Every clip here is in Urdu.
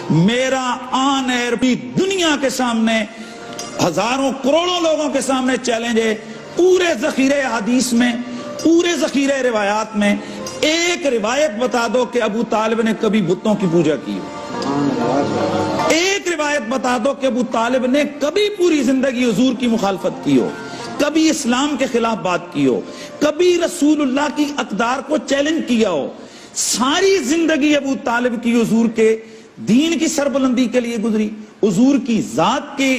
میرا آن ایئر بھی دنیا کے سامنے ہزاروں کروڑوں لوگوں کے سامنے چیلنج ہے، پورے ذخیرے حدیث میں، پورے ذخیرے روایات میں ایک روایت بتا دو کہ ابو طالب نے کبھی بتوں کی پوجا کی ہو، ایک روایت بتا دو کہ ابو طالب نے کبھی پوری زندگی حضور کی مخالفت کی ہو، کبھی اسلام کے خلاف بات کی ہو، کبھی رسول اللہ کی اقدار کو چیلنج کیا ہو۔ ساری زندگی ابو طالب کی حضور کے دین کی سربلندی کے لیے گزری، حضور کی ذات کے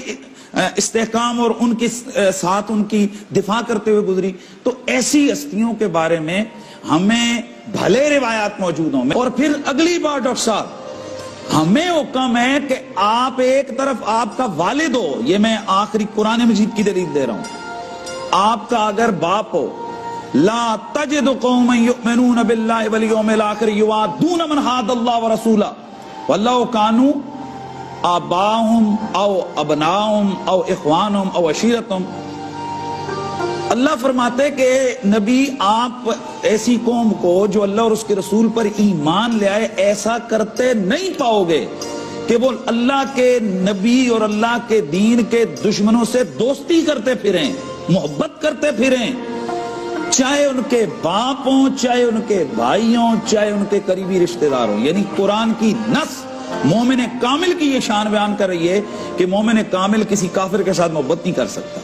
استحکام اور ان کے ساتھ ان کی دفاع کرتے ہوئے گزری۔ تو ایسی ہستیوں کے بارے میں ہمیں بھلے روایات موجود ہوں، اور پھر اگلی بار ڈاکٹر صاحب ہمیں حکم ہے کہ آپ ایک طرف آپ کا والد ہو، یہ میں آخری قرآن مجید کی دلیل دے رہا ہوں، آپ کا اگر باپ ہو، لا تجد قوما یؤمنون باللہ والیوم الآخر یوادون من حاد اللہ ورسولہ واللہ کانوا آباہم او ابناہم او اخوانہم او عشیرتہم۔ اللہ فرماتے کہ نبی آپ ایسی قوم کو جو اللہ اور اس کے رسول پر ایمان لے آئے ایسا کرتے نہیں پاؤ گے کہ وہ اللہ کے نبی اور اللہ کے دین کے دشمنوں سے دوستی کرتے پھریں، محبت کرتے پھریں، چاہے ان کے باپ ہوں، چاہے ان کے بھائی ہوں، چاہے ان کے قریبی رشتہ دار ہوں۔ یعنی قرآن کی نص مومن کامل کی یہ شان بیان کر رہی ہے کہ مومن کامل کسی کافر کے ساتھ محبت نہیں کر سکتا۔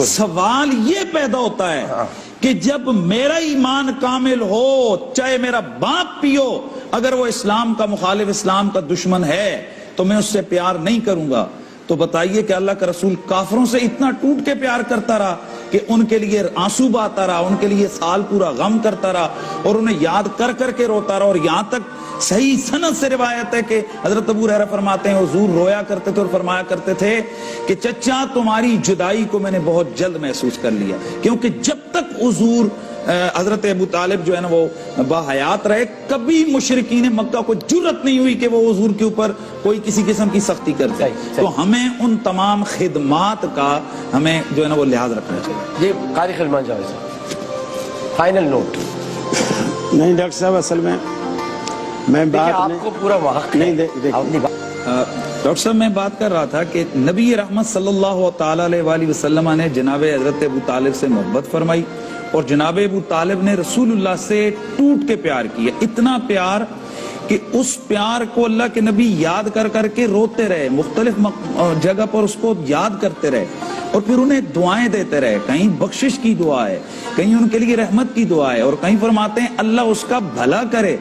سوال یہ پیدا ہوتا ہے کہ جب میرا ایمان کامل ہو، چاہے میرا باپ بھی ہو، اگر وہ اسلام کا مخالف، اسلام کا دشمن ہے تو میں اس سے پیار نہیں کروں گا۔ تو بتائیے کہ اللہ کا رسول کافروں سے اتنا ٹوٹ کے پیار کرتا رہا کہ ان کے لیے آنسو بہاتا رہا، ان کے لیے سال پورا غم کرتا رہا اور انہیں یاد کر کر کے روتا رہا، اور یہاں تک صحیح سند سے روایت ہے کہ حضرت ابو ہریرہ فرماتے ہیں حضور رویا کرتے تھے اور فرمایا کرتے تھے کہ چچا تمہاری جدائی کو میں نے بہت جلد محسوس کر لیا، کیونکہ جب تک حضور حضرت ابو طالب جو ہے نا وہ باحیات رہے، کبھی مشرکین مکہ کو جرأت نہیں ہوئی کہ وہ حضور کے اوپر کوئی کسی قسم کی سختی کرتے۔ تو ہمیں ان تمام خدمات کا ہمیں جو ہے نا وہ لحاظ رکھنا چاہیے۔ یہ قاری خلمان جاوید صاحب فائنل نوٹ۔ نہیں ڈاکٹر صاحب، اصل میں بات آپ کو پورا وقت نہیں ڈاکٹر صاحب میں بات کر رہا تھا کہ نبی رحمت صلی اللہ تعالیٰ علیہ وسلم نے جناب حضرت ابو طالب سے محبت فرمائی، اور جناب ابو طالب نے رسول اللہ سے ٹوٹ کے پیار کیا، اتنا پیار کہ اس پیار کو اللہ کے نبی یاد کر کر کے روتے رہے، مختلف جگہ پر اس کو یاد کرتے رہے اور پھر انہیں دعائیں دیتے رہے، کہیں بخشش کی دعا ہے، کہیں ان کے لیے رحمت کی دعا ہے، اور کہیں فرماتے ہیں اللہ اس کا بھلا کرے۔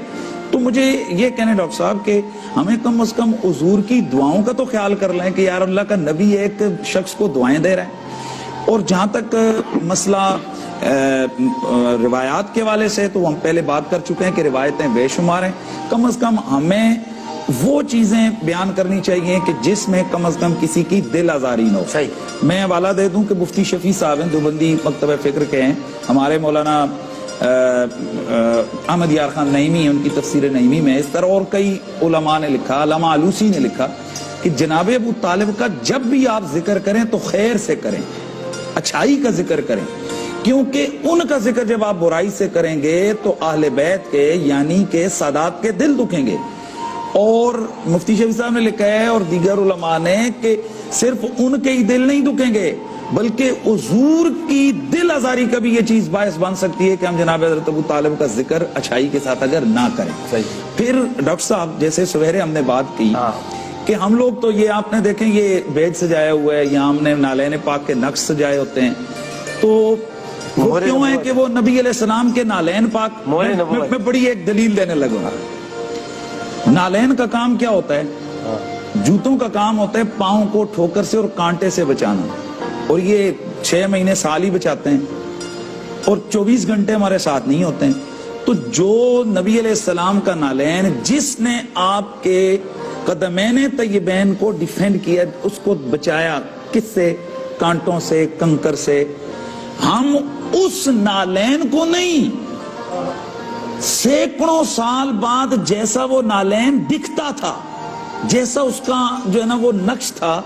تو مجھے یہ کہنے ڈاکٹر صاحب کہ ہمیں کم از کم حضور کی دعاؤں کا تو خیال کر لیں کہ یار اللہ کا نبی ایک شخص کو دعائیں دے رہا ہے۔ اور جہاں تک مسئلہ روایات کے والے سے، تو ہم پہلے بات کر چکے ہیں کہ روایتیں بے شمار ہیں، کم از کم ہمیں وہ چیزیں بیان کرنی چاہیے کہ جس میں کم از کم کسی کی دل آزاری نہ ہو۔ میں حوالہ دے دوں کہ مفتی شفیع صاحب ہیں، دیوبندی مکتبہ فکر کے ہیں، ہمارے مولانا احمد یار خان نعیمی، ان کی تفسیر نعیمی میں اس طرح اور کئی علماء نے لکھا، علامہ علوسی نے لکھا کہ جناب ابو طالب کا جب بھی آپ ذکر کریں تو خیر سے کریں، اچھائی کا ذکر کریں، کیونکہ ان کا ذکر جب آپ برائی سے کریں گے تو اہل بیت کے یعنی کہ سادات کے دل دکھیں گے۔ اور مفتی شفیع صاحب نے لکھا ہے اور دیگر علماء نے کہ صرف ان کے ہی دل نہیں دکھیں گے بلکہ حضور کی دل آزاری کا بھی یہ چیز باعث بن سکتی ہے کہ ہم جناب حضرت ابو طالب کا ذکر اچھائی کے ساتھ اگر نہ کریں۔ پھر ڈاکٹر صاحب جیسے سویرے ہم نے بات کی کہ ہم لوگ تو یہ آپ نے دیکھیں یہ بیج سجایا ہوا ہے، یہاں ہم نے نالین پاک کے نقش سجائے ہوتے ہیں، تو وہ کیوں ہے کہ وہ نبی علیہ السلام کے نالین پاک، میں بڑی ایک دلیل دینے لگا۔ نالین کا کام کیا ہوتا ہے؟ جوتوں کا کام ہوتا ہے پاؤں کو ٹھوکر سے اور کانٹے سے بچانا، اور یہ 6 مہینے سال ہی بچاتے ہیں اور 24 گھنٹے ہمارے ساتھ نہیں ہوتے ہیں۔ تو جو نبی علیہ السلام کا نالین جس نے آپ کے قدمین طیبین کو ڈیفینڈ کیا، اس کو بچایا، کس سے؟ کانٹوں سے، کنکر سے۔ ہم اس نالین کو نہیں، سینکڑوں سال بعد جیسا وہ نالین دکھتا تھا، جیسا اس کا جو ہے نا وہ نقش تھا،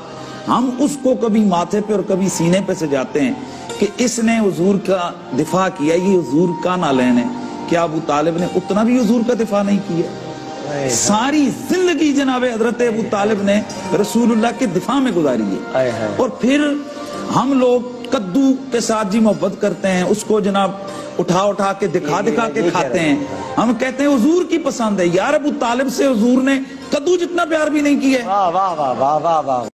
ہم اس کو کبھی ماتھے پہ اور کبھی سینے پہ سجاتے ہیں کہ اس نے حضور کا دفاع کیا، یہ حضور کا نالین ہے۔ کیا ابو طالب نے اتنا بھی حضور کا دفاع نہیں کیا؟ ساری زندگی جناب حضرت ابو طالب نے رسول اللہ کے دفاع میں گزاری ہے. اور پھر ہم لوگ کدو کے ساتھ جی محبت کرتے ہیں, اس کو جناب اٹھا کے دکھا کے کھاتے ہیں. ہم کہتے ہیں حضور کی پسند ہے. یار ابو طالب سے حضور نے کدو جتنا پیار بھی نہیں کیا ہے. واہ واہ واہ واہ واہ.